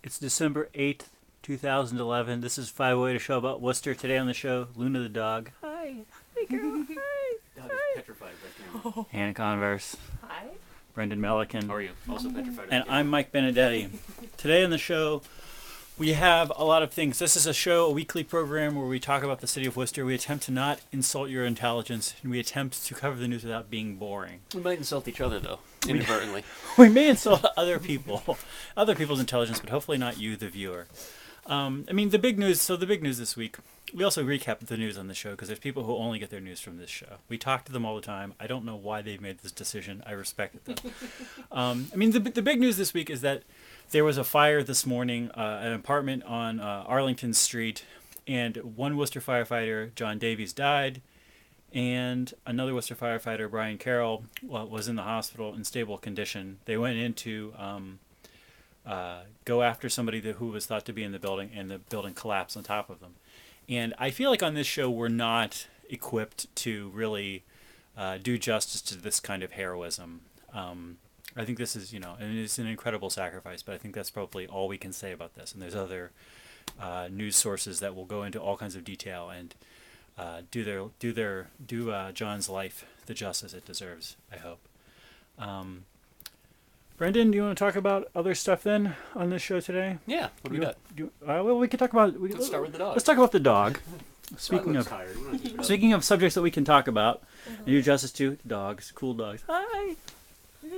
It's December 8th, 2011. This is 508, a show about Worcester. Today on the show, Luna the dog. Hi. Hey, girl. Hi. Dog is petrified by camera. Hannah Converse. Hi. Brendan Melican. How are you? Also petrified. And I'm Mike Benedetti. Today on the show, we have a lot of things. This is a weekly program where we talk about the city of Worcester. We attempt to not insult your intelligence, and we attempt to cover the news without being boring. We might insult each other, though, inadvertently. We may insult other people's intelligence, but hopefully not you, the viewer. The big news. So the big news this week. We also recap the news on the show because there's people who only get their news from this show. We talk to them all the time. I don't know why they've made this decision. I respect it, though. The big news this week is that there was a fire this morning, an apartment on Arlington Street, and one Worcester firefighter, John Davies, died, and another Worcester firefighter, Brian Carroll, was in the hospital in stable condition. They went in to go after somebody who was thought to be in the building, and the building collapsed on top of them. And I feel like on this show we're not equipped to really do justice to this kind of heroism. I think this is, and it's an incredible sacrifice, but I think that's probably all we can say about this. And there's other news sources that will go into all kinds of detail and do John's life the justice it deserves, I hope. Brendan, do you want to talk about other stuff then on this show today? Yeah, what do we got? Well, we can talk about. Let's start with the dog. Let's talk about the dog. Speaking Speaking of subjects that we can talk about and do justice to, dogs, cool dogs. Hi. Have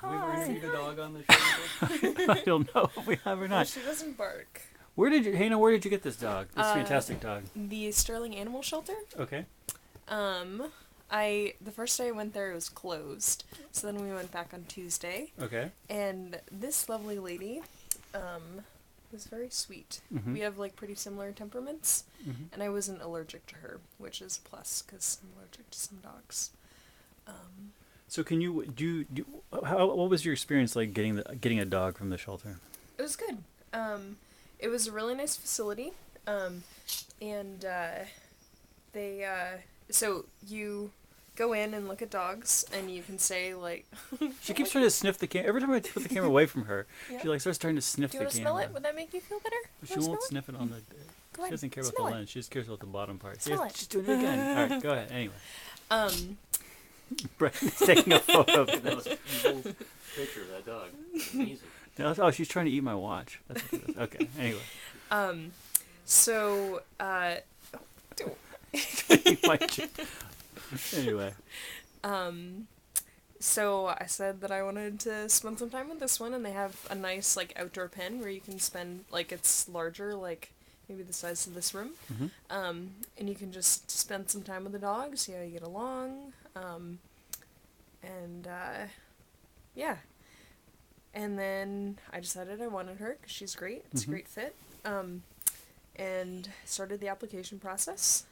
we ever interviewed a dog on the show? I don't know if we have or not. She doesn't bark. Where did you get this dog? This fantastic dog. The Sterling Animal Shelter. Okay. The first day I went there, it was closed. So then we went back on Tuesday. Okay. And this lovely lady, was very sweet. Mm-hmm. We have pretty similar temperaments, Mm-hmm. and I wasn't allergic to her, which is a plus because I'm allergic to some dogs. So can you what was your experience like getting a dog from the shelter? It was good. It was a really nice facility, and so you go in and look at dogs, and you can say She keeps trying to sniff the camera. Every time I put the camera away from her, Yeah. she starts trying to sniff Do you the want to camera. smell it? Would that make you feel better? She won't sniff it on the. Go She ahead. doesn't care about Smell the it. lens. She just cares about the bottom part. Smell it. She's doing it again. All right, go ahead. Anyway, Um, Brendan's taking a photo of That this. was a beautiful picture of that dog. Amazing. Oh, she's trying to eat my watch. That's what it is. Okay. Anyway. so, Eat my anyway. So I said that I wanted to spend some time with this one, and they have a nice, outdoor pen where you can spend, it's larger, maybe the size of this room. Mm-hmm. And you can just spend some time with the dog, see how you get along, yeah. And then I decided I wanted her, because she's great, it's Mm-hmm. a great fit, and started the application process.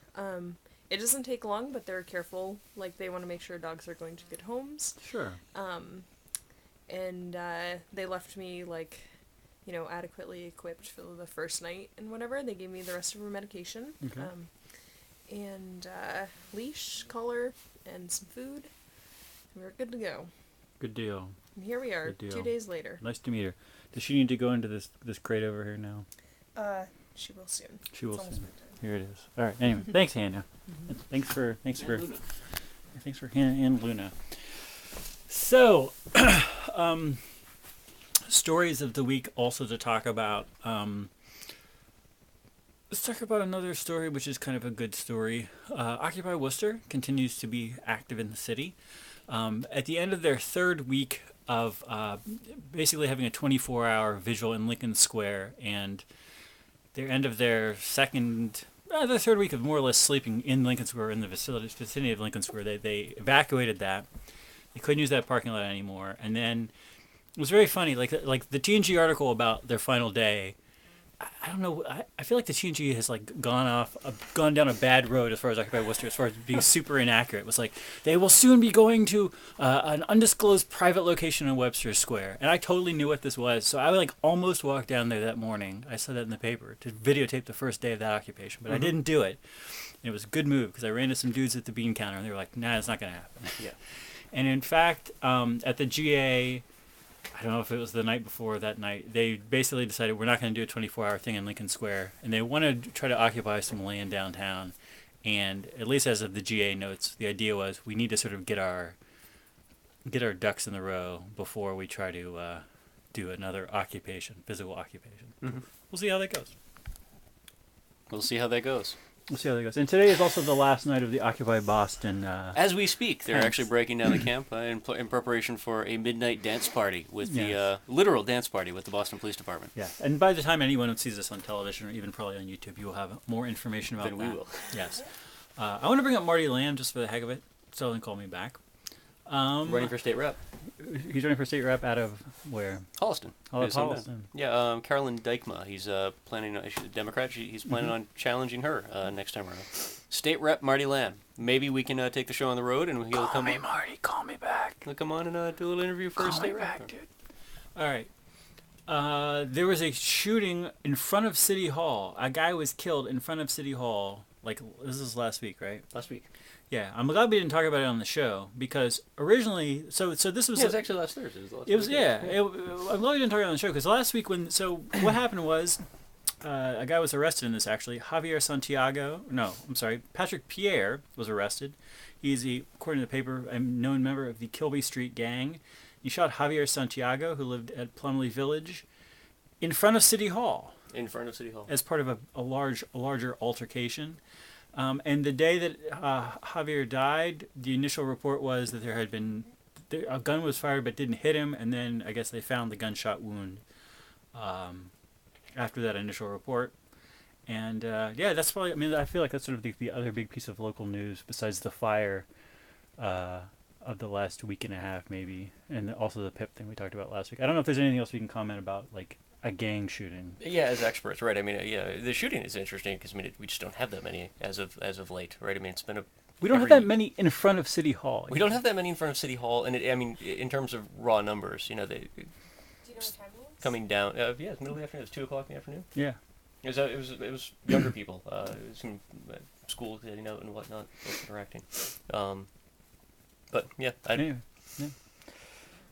It doesn't take long, but they're careful. They want to make sure dogs are going to good homes. Sure. And they left me, adequately equipped for the first night and whatever. They gave me the rest of her medication. Okay. And leash, collar, and some food. And we're good to go. Good deal. And here we are, Good deal. 2 days later. Nice to meet her. Does she need to go into this crate over here now? She will soon. She will It's almost soon. bedtime. Here it is. All right. Anyway, thanks, Hannah. Thanks for Hannah and Luna. So, stories of the week also to talk about. Let's talk about another story, which is kind of a good story. Occupy Worcester continues to be active in the city. At the end of their third week of basically having a 24-hour vigil in Lincoln Square, and their end of their their third week of more or less sleeping in Lincoln Square, in the vicinity of Lincoln Square, they evacuated that. They couldn't use that parking lot anymore. And then it was very funny, like the TNG article about their final day. I don't know. I feel like the TNG has gone down a bad road as far as Occupy Worcester, as far as being super inaccurate. It was they will soon be going to an undisclosed private location in Webster Square, and I totally knew what this was. So I almost walked down there that morning. I saw that in the paper to videotape the first day of that occupation, but I didn't do it. And it was a good move because I ran into some dudes at the bean counter, and they were like, "Nah, it's not going to happen." Yeah. And in fact, at the GA. I don't know if it was the night before or that night, they basically decided we're not going to do a 24-hour thing in Lincoln Square, and they want to try to occupy some land downtown. And at least as of the GA notes, the idea was we need to sort of get our ducks in the row before we try to do another physical occupation. Mm-hmm. We'll see how that goes. We'll see how that goes. We'll see how that goes. And today is also the last night of the Occupy Boston. As we speak, they're Thanks. actually breaking down the camp in preparation for a midnight dance party with Yes. the literal dance party with the Boston Police Department. Yeah, and by the time anyone sees this on television or even probably on YouTube, you will have more information about Then that. we will. Yes. I want to bring up Marty Lamb just for the heck of it. So then call me back. Running for state rep. He's running for state rep out of where? Holliston. His hometown. Holliston. Yeah, Carolyn Dykma. He's planning. She's a Democrat. He's planning on challenging her next time around. State rep Marty Lamb. Maybe we can take the show on the road and he'll come. Marty. Call me back. He'll come on and do a little interview for a state rep. dude. All right. There was a shooting in front of City Hall. A guy was killed in front of City Hall. Like, this is last week, right? Last week. Yeah, I'm glad we didn't talk about it on the show because originally, so this was. Yeah, it was actually last Thursday. It was I'm glad we didn't talk about it on the show because last week what happened was a guy was arrested in this actually. Patrick Pierre was arrested. He's according to the paper, a known member of the Kilby Street gang. He shot Javier Santiago, who lived at Plumley Village, in front of City Hall. In front of City Hall. As part of a larger altercation. And the day that Javier died, the initial report was that a gun was fired but didn't hit him, and then I guess they found the gunshot wound after that initial report. And that's probably. I mean, I feel like that's sort of the other big piece of local news besides the fire of the last week and a half, maybe, and also the PIP thing we talked about last week. I don't know if there's anything else we can comment about, like a gang shooting. Yeah, as experts, right? I mean, the shooting is interesting because we just don't have that many as of late, right? I mean, it's been we don't have that many in front of City Hall. We don't have that many in front of City Hall, and in terms of raw numbers, they. Do you know what time it was? Coming down, it's middle of the afternoon. It's 2:00 in the afternoon. Yeah. It was younger people, some school, and whatnot, interacting. But yeah, Anyway, yeah.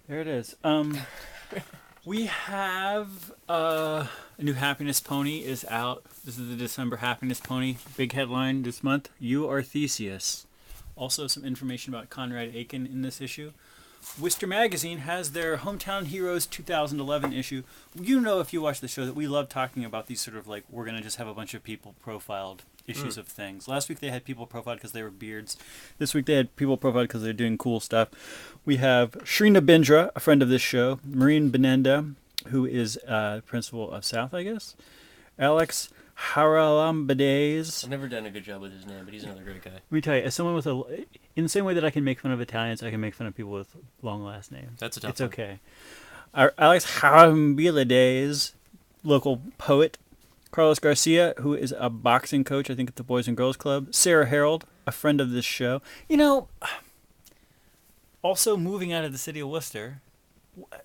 There it is. We have a new Happiness Pony is out. This is the December Happiness Pony. Big headline this month. You are Theseus. Also some information about Conrad Aiken in this issue. Worcester Magazine has their Hometown Heroes 2011 issue. You know, if you watch the show, that we love talking about these sort of like, we're going to just have a bunch of people profiled issues of things. Last week they had people profiled because they were beards. This week they had people profiled because they're doing cool stuff. We have Shrina Bindra, a friend of this show. Maureen Benenda, who is principal of South, I guess. Alex Haralambades. I've never done a good job with his name, but he's another great guy. Let me tell you, as someone in the same way that I can make fun of Italians, I can make fun of people with long last names. That's a tough It's one. okay. Alex Haralambades, local poet. Carlos Garcia, who is a boxing coach, I think, at the Boys and Girls Club. Sarah Harold, a friend of this show. Also moving out of the city of Worcester.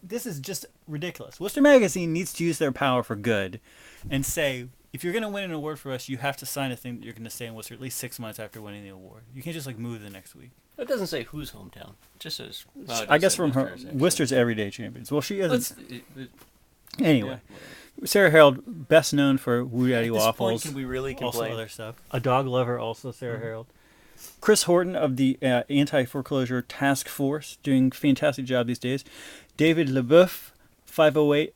This is just ridiculous. Worcester Magazine needs to use their power for good and say, if you're going to win an award for us, you have to sign a thing that you're going to stay in Worcester at least 6 months after winning the award. You can't just move the next week. It doesn't say whose hometown. It just says. I guess from her Worcester's Everyday Champions. Well, she isn't. Anyway. Yeah, Sarah Harold, best known for Woo Daddy At this Waffles. point, can we really complain? Also other stuff. A dog lover, also Sarah Harold. Chris Horton of the Anti-Foreclosure Task Force, doing a fantastic job these days. David LeBeuf, 508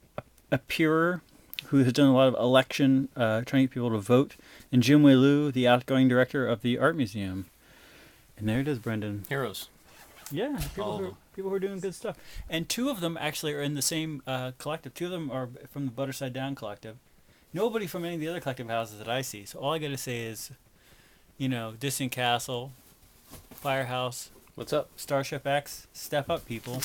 Appearer, who has done a lot of election, trying to get people to vote. And Jim Wei-Lu, the outgoing director of the Art Museum. And there it is, Brendan. Heroes. Yeah, people who are doing good stuff. And two of them actually are in the same collective. Two of them are from the Butterside Down collective. Nobody from any of the other collective houses that I see. So all I got to say is, Distant Castle, Firehouse. What's up? Starship X. Step up, people.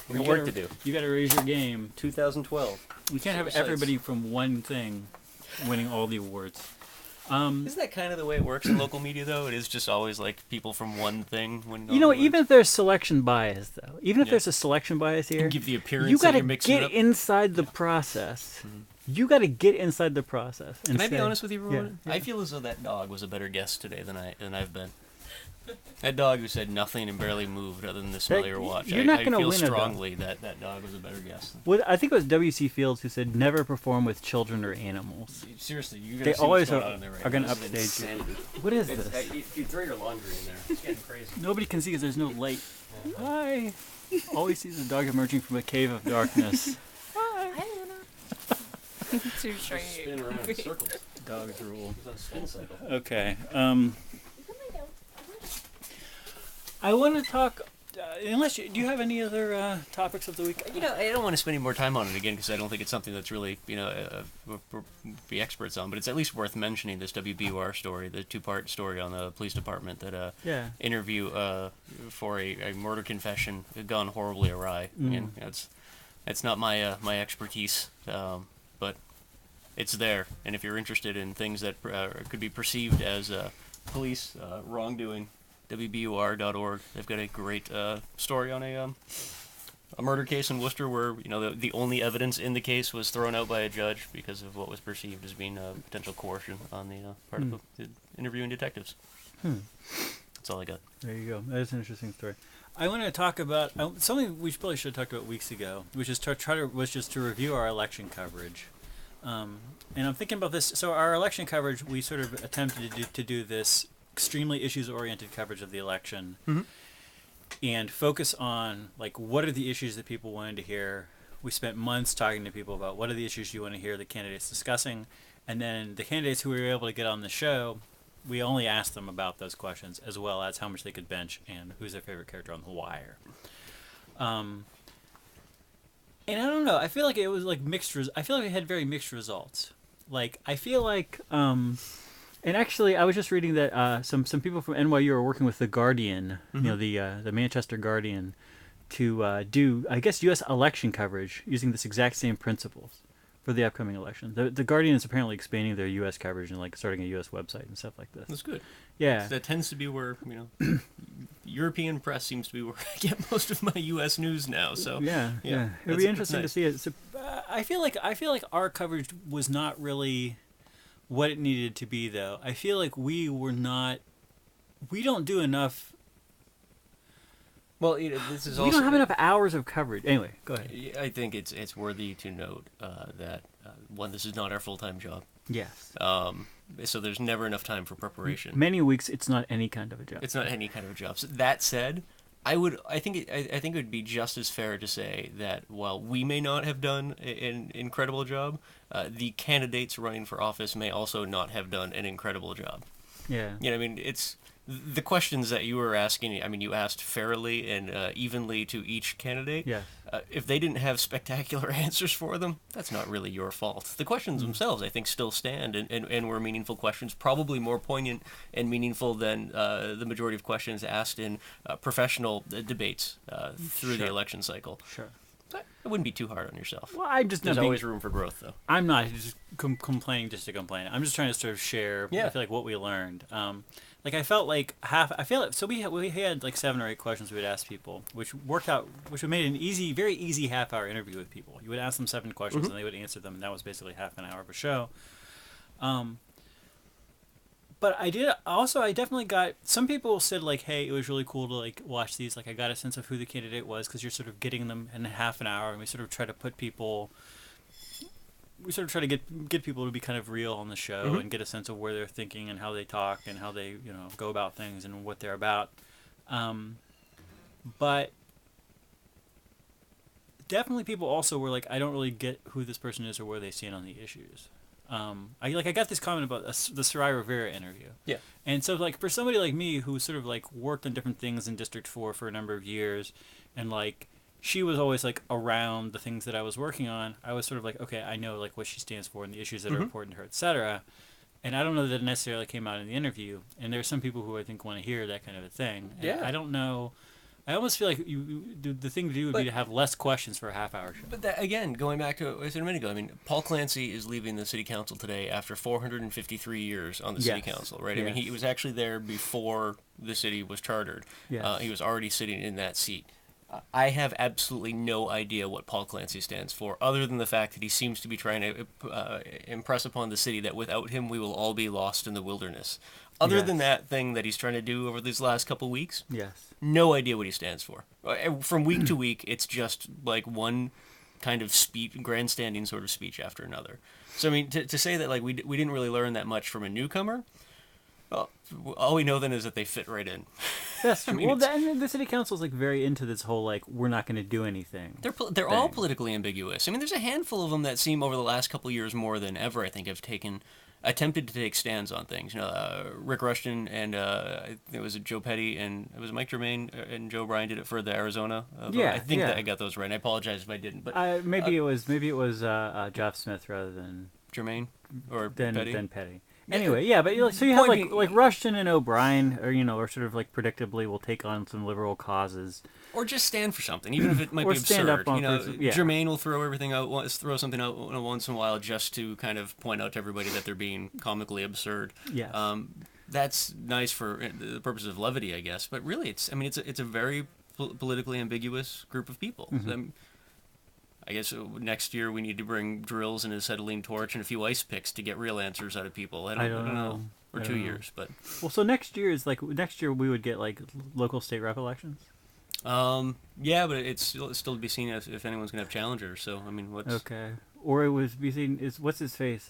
We got work to do. You got to raise your game. 2012. We can't have everybody from one thing winning all the awards. Isn't that kind of the way it works in local media, though? It is just always like people from one thing. Even if there's selection bias, though, even if there's a selection bias here, give the appearance you got to mixing it get up. inside the process. Mm-hmm. You got to get inside the process. Can I be honest with you, everyone? Yeah. I feel as though that dog was a better guest today than I've been. That dog who said nothing and barely moved other than the smell of your watch. You're not gonna I feel win a dog. strongly that that dog was a better guess. Well, I think it was W.C. Fields who said, "Never perform with children or animals." Seriously, you They guys always are are going to upstage you. What is this? You throw your laundry in there. It's getting crazy. Nobody can see because there's no light. Hi. Always sees a dog emerging from a cave of darkness. Hi. Hi, Luna. Too shiny. Spin around in circles. Dogs rule. It's on a spin cycle. Okay. I want to talk. Unless do you have any other topics of the week? You know, I don't want to spend any more time on it again because I don't think it's something that's really, be experts on. But it's at least worth mentioning this WBUR story, the two-part story on the police department that interview for a murder confession gone horribly awry. And it's not my my expertise, but it's there. And if you're interested in things that could be perceived as police wrongdoing, WBUR.org. They've got a great story on a murder case in Worcester where the only evidence in the case was thrown out by a judge because of what was perceived as being potential coercion on the part of the interviewing detectives. That's all I got. There you go. That is an interesting story. I want to talk about something we probably should have talked about weeks ago, which is to review our election coverage. And I'm thinking about this. So our election coverage, we sort of attempted to do this extremely issues-oriented coverage of the election, and focus on what are the issues that people wanted to hear. We spent months talking to people about what are the issues you want to hear the candidates discussing, and then the candidates who we were able to get on the show, we only asked them about those questions as well as how much they could bench and who's their favorite character on The Wire. And I don't know. I feel like it was mixed. I feel like we had very mixed results. I feel like. And actually, I was just reading that some people from NYU are working with the Guardian, the Manchester Guardian, to do, I guess, U.S. election coverage using this exact same principles for the upcoming election. The Guardian is apparently expanding their U.S. coverage and starting a U.S. website and stuff like this. That's good. Yeah, that tends to be where European press seems to be where I get most of my U.S. news now. So yeah. It'll be interesting to see it. So, I feel like our coverage was not really what it needed to be, though. I feel like we don't do enough. Well, this is we also. don't have enough hours of coverage. Anyway, go ahead. I think it's worthy to note that one, this is not our full-time job. Yes. So there's never enough time for preparation. Many weeks, it's not any kind of a job. It's not any kind of a job. So that said, I think it would be just as fair to say that while we may not have done an incredible job, the candidates running for office may also not have done an incredible job. Yeah. I mean, it's the questions that you were asking. I mean, you asked fairly and evenly to each candidate. Yeah. If they didn't have spectacular answers for them, that's not really your fault. The questions themselves, I think, still stand and were meaningful questions, probably more poignant and meaningful than the majority of questions asked in professional debates through the election cycle. Sure. But it wouldn't be too hard on yourself. Well, I'm just There's always room for growth, though. I'm not just complaining just to complain. I'm just trying to sort of share. Yeah. I feel like what we learned. I felt like so we had 7 or 8 questions we would ask people, which worked out, which made an very easy half-hour interview with people. You would ask them 7 questions and they would answer them, and that was basically half an hour of a show. But I definitely got, some people said hey, it was really cool to watch these. I got a sense of who the candidate was because you're sort of getting them in half an hour, and we sort of try to put people. We sort of try to get people to be kind of real on the show and get a sense of where they're thinking and how they talk and how they go about things and what they're about. But definitely people also were I don't really get who this person is or where they stand on the issues. I got this comment about the Sarai Rivera interview. Yeah. And so for somebody like me who sort of worked on different things in District 4 for a number of years, and she was always around the things that I was working on, I was sort of okay, I know what she stands for and the issues that are important to her, etc. And I don't know that it necessarily came out in the interview. And there are some people who I think want to hear that kind of a thing. And yeah. I don't know. I almost feel like the thing to do would be to have less questions for a half-hour show. But that, again, going back to what I said a minute ago, I mean, Paul Clancy is leaving the city council today after 453 years on the city council, right? I mean, he was actually there before the city was chartered. Yes. He was already sitting in that seat. I have absolutely no idea what Paul Clancy stands for, other than the fact that he seems to be trying to impress upon the city that without him we will all be lost in the wilderness. Other than that thing that he's trying to do over these last couple weeks, no idea what he stands for. From week to week, it's just like one kind of speech, grandstanding sort of speech after another. So I mean, to say that like we didn't really learn that much from a newcomer. Well, all we know then is that they fit right in. That's true. Well, and the city council is like very into this whole like we're not going to do anything. They're all politically ambiguous. I mean, there's a handful of them that seem over the last couple of years more than ever. I think have attempted to take stands on things. You know, Rick Rushton and it was Joe Petty and it was Mike Germain and Joe Bryan did it for the Arizona. I think that I got those right. And I apologize if I didn't. But maybe it was Jeff Smith rather than Germain or Petty. Than Petty. Anyway, yeah, but so you have like Rushton and O'Brien, or sort of like predictably will take on some liberal causes, or just stand for something, even if it might be absurd. Germain will throw something out once in a while just to kind of point out to everybody that they're being comically absurd. Yeah, that's nice for the purposes of levity, I guess. But really, it's a very politically ambiguous group of people. Mm-hmm. I guess next year we need to bring drills and a acetylene torch and a few ice picks to get real answers out of people. I don't know. Or 2 years, but so next year we would get like local state rep elections. Yeah, but it's still to be seen if anyone's gonna have challengers. So I mean, what's okay? Or it was be seen is what's his face?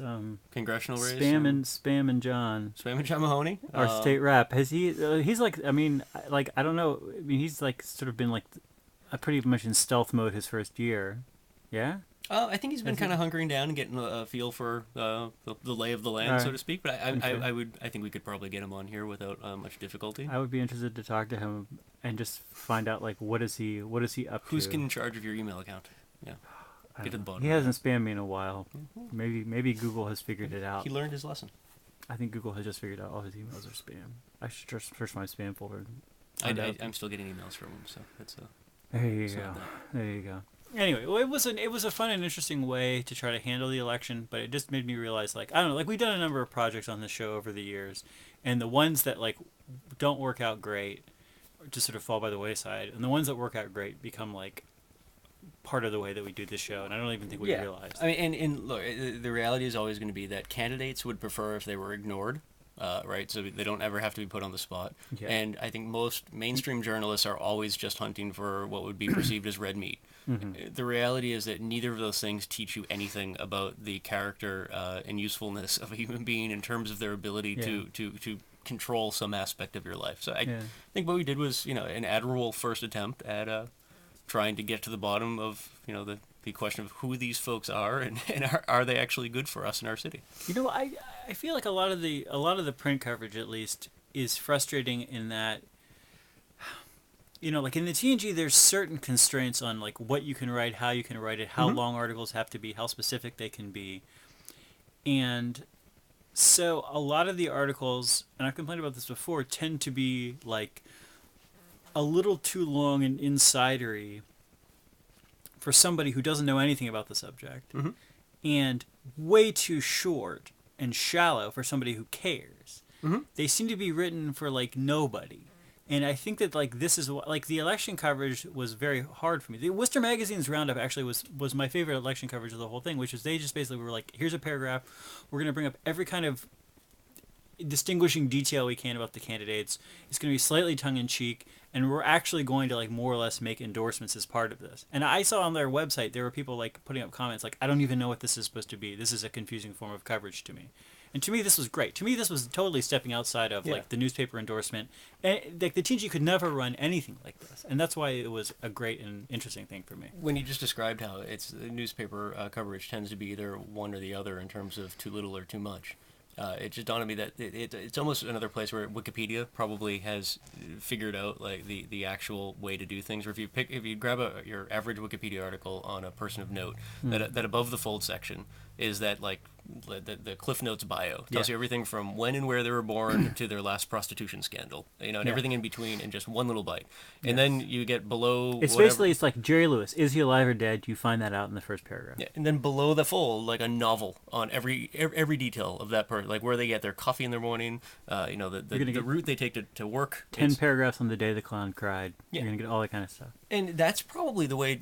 Congressional race. Spam and John Mahoney, our state rep. Has he? He's like I don't know. I mean he's like sort of been like pretty much in stealth mode his first year. Yeah. I think he's been kind of hunkering down and getting a feel for the lay of the land, so to speak. But I think we could probably get him on here without much difficulty. I would be interested to talk to him and just find out like what is he up Who's to? in charge of your email account? Yeah. Get to the bottom. He hasn't spammed me in a while. Mm-hmm. Maybe Google has figured it out. He learned his lesson. I think Google has just figured out all his emails are spam. I should just search my spam folder. I'm still getting emails from him, so that's There you go. There you go. Anyway, well, it was a fun and interesting way to try to handle the election, but it just made me realize, like, I don't know, like we've done a number of projects on this show over the years, and the ones that like don't work out great just sort of fall by the wayside, and the ones that work out great become like part of the way that we do this show, and I don't even think we realized. I mean, and look, the reality is always going to be that candidates would prefer if they were ignored. Right, so they don't ever have to be put on the spot. Yeah. And I think most mainstream journalists are always just hunting for what would be perceived as red meat. Mm-hmm. The reality is that neither of those things teach you anything about the character and usefulness of a human being in terms of their ability to control some aspect of your life. So I think what we did was, an admirable first attempt at trying to get to the bottom of, the question of who these folks are and are they actually good for us in our city. I feel like a lot of the print coverage at least is frustrating in that like in the TNG there's certain constraints on like what you can write, how you can write it, how long articles have to be, how specific they can be. And so a lot of the articles, and I've complained about this before, tend to be like a little too long and insidery for somebody who doesn't know anything about the subject, and way too short and shallow for somebody who cares. They seem to be written for like nobody, and I think that like this is like the election coverage was very hard for me. The Worcester Magazine's roundup actually was my favorite election coverage of the whole thing, which is they just basically were like, here's a paragraph, we're going to bring up every kind of distinguishing detail we can about the candidates. It's going to be slightly tongue-in-cheek, and we're actually going to like more or less make endorsements as part of this. And I saw on their website there were people like putting up comments like, I don't even know what this is supposed to be. This is a confusing form of coverage to me. And to me this was great. To me this was totally stepping outside of like the newspaper endorsement. And like the TNG could never run anything like this. And that's why it was a great and interesting thing for me. When you just described how it's newspaper coverage tends to be either one or the other in terms of too little or too much. It just dawned on me that it's almost another place where Wikipedia probably has figured out like the actual way to do things. Or if you grab your average Wikipedia article on a person of note, that above the fold section is that like the Cliff Notes bio. Tells you everything from when and where they were born to their last prostitution scandal. And everything in between in just one little bite. And then you get below. It's basically it's like Jerry Lewis. Is he alive or dead? You find that out in the first paragraph. Yeah, and then below the fold, like a novel on every detail of that person, like where they get their coffee in the morning. The route they take to work. 10 paragraphs on the day the clown cried. You're gonna get all that kind of stuff. And that's probably the way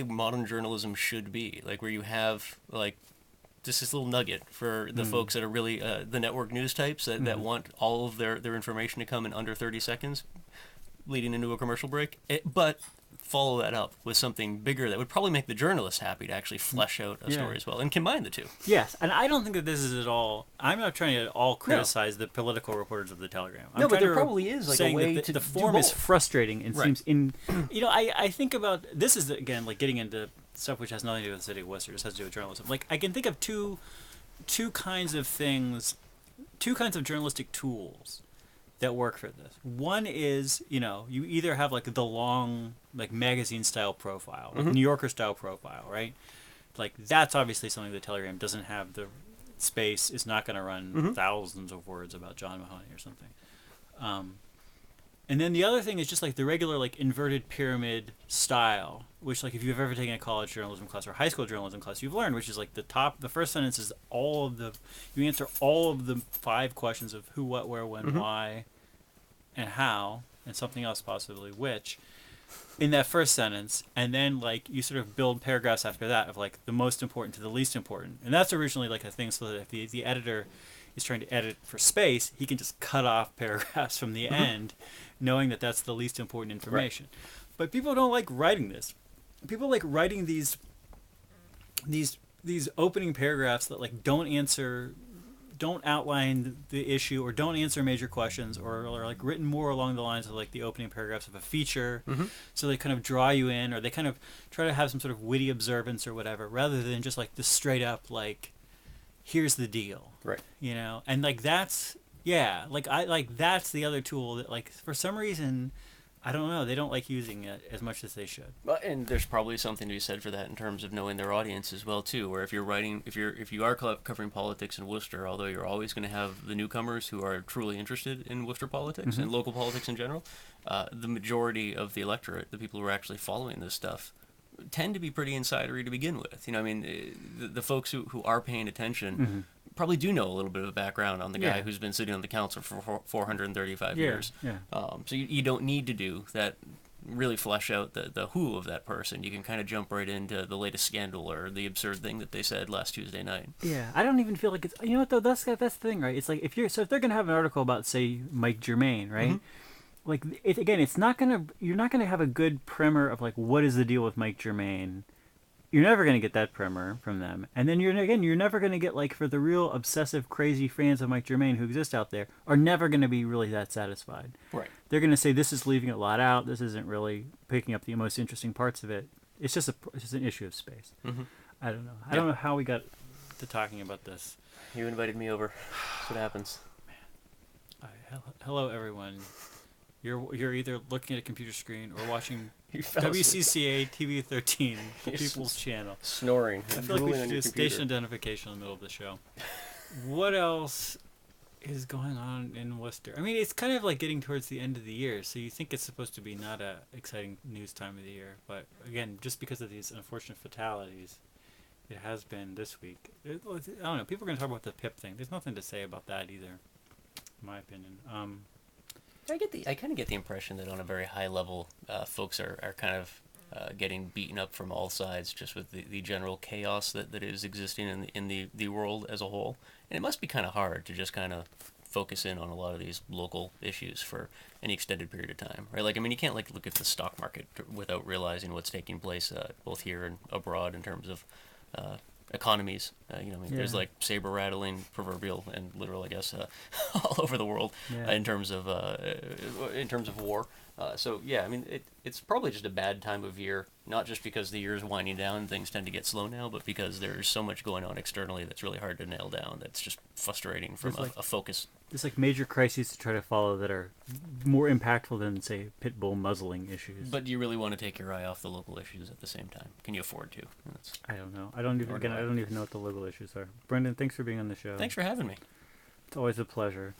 modern journalism should be. Like where you have like just this little nugget for the folks that are really the network news types that want all of their information to come in under 30 seconds, leading into a commercial break. But follow that up with something bigger that would probably make the journalist happy to actually flesh out a story as well and combine the two. Yes, and I don't think that this is at all. I'm not trying to at all criticize the political reporters of the Telegram. No, but there probably is like a way that to the form is frustrating and seems I think about this is again like getting into stuff which has nothing to do with the city of Worcester, just has to do with journalism. Like I can think of two kinds of things, two kinds of journalistic tools that work for this. One is, you either have like the long like magazine style profile, like New Yorker style profile, right? Like that's obviously something the Telegram doesn't have the space. It's not going to run thousands of words about John Mahoney or something. And then the other thing is just like the regular like inverted pyramid style, which like if you've ever taken a college journalism class or high school journalism class, you've learned, which is like the first sentence is you answer all of the 5 questions of who, what, where, when, why, and how, and something else possibly which, in that first sentence, and then like you sort of build paragraphs after that of like the most important to the least important, and that's originally like a thing so that if the editor is trying to edit for space, he can just cut off paragraphs from the end, knowing that that's the least important information. Right. But people don't like writing this. People like writing these opening paragraphs that like don't outline the issue or don't answer major questions or are like written more along the lines of like the opening paragraphs of a feature. So they kind of draw you in, or they kind of try to have some sort of witty observance or whatever, rather than just like the straight up like, here's the deal. Right. And like that's that's the other tool that like for some reason, I don't know, they don't like using it as much as they should. Well, and there's probably something to be said for that in terms of knowing their audience as well too. Where if you are covering politics in Worcester, although you're always going to have the newcomers who are truly interested in Worcester politics and local politics in general, the majority of the electorate, the people who are actually following this stuff, tend to be pretty insidery to begin with. The folks who are paying attention probably do know a little bit of a background on the guy who's been sitting on the council for 435 years. Yeah. So you don't need to do that, really flesh out the who of that person. You can kind of jump right into the latest scandal or the absurd thing that they said last Tuesday night. Yeah, I don't even feel like it's... You know what, though? That's the thing, right? It's like, if they're going to have an article about, say, Mike Germain, right? Like, it's not going to... You're not going to have a good primer of, like, what is the deal with Mike Germain. You're never going to get that primer from them. And then you're never going to get, like, for the real obsessive, crazy fans of Mike Germain who exist out there, are never going to be really that satisfied. Right. They're going to say, this is leaving a lot out. This isn't really picking up the most interesting parts of it. It's just an issue of space. I don't know. I don't know how we got to talking about this. You invited me over. That's what happens. Man. Hello, everyone. You're either looking at a computer screen or watching WCCA TV 13, the People's Channel. Snoring. I feel like we should do station identification in the middle of the show. What else is going on in Worcester? I mean, it's kind of like getting towards the end of the year, so you think it's supposed to be not a exciting news time of the year. But again, just because of these unfortunate fatalities, it has been this week. I don't know. People are going to talk about the PIP thing. There's nothing to say about that either, in my opinion. I kind of get the impression that on a very high level, folks are kind of getting beaten up from all sides, just with the general chaos that is existing in the world as a whole. And it must be kind of hard to just kind of focus in on a lot of these local issues for any extended period of time, right? Like, I mean, you can't like look at the stock market without realizing what's taking place both here and abroad in terms of economies. There's like saber rattling, proverbial and literal, I guess, all over the world in terms of war. So yeah, I mean, it's probably just a bad time of year, not just because the year is winding down and things tend to get slow now, but because there's so much going on externally that's really hard to nail down. That's just frustrating from a focus. There's like major crises to try to follow that are more impactful than, say, pit bull muzzling issues. But do you really want to take your eye off the local issues at the same time? Can you afford to? I don't know. I don't even know what the local issues are. Brendan, thanks for being on the show. Thanks for having me. It's always a pleasure.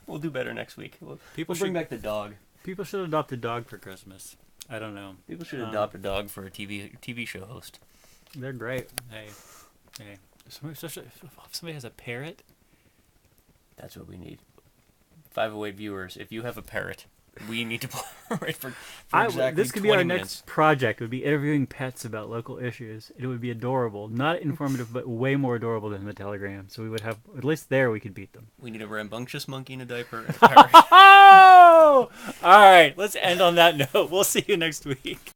We'll do better next week. We'll should bring back the dog. People should adopt a dog for Christmas. I don't know. People should adopt a dog for a TV show host. They're great. Hey. Especially if somebody has a parrot. That's what we need. 508 viewers, if you have a parrot, we need to play for exactly this could be our next project. It would be interviewing pets about local issues. It would be adorable. Not informative, but way more adorable than the Telegram. So we would have, at least there we could beat them. We need a rambunctious monkey in a diaper and a parrot. Oh! All right, let's end on that note. We'll see you next week.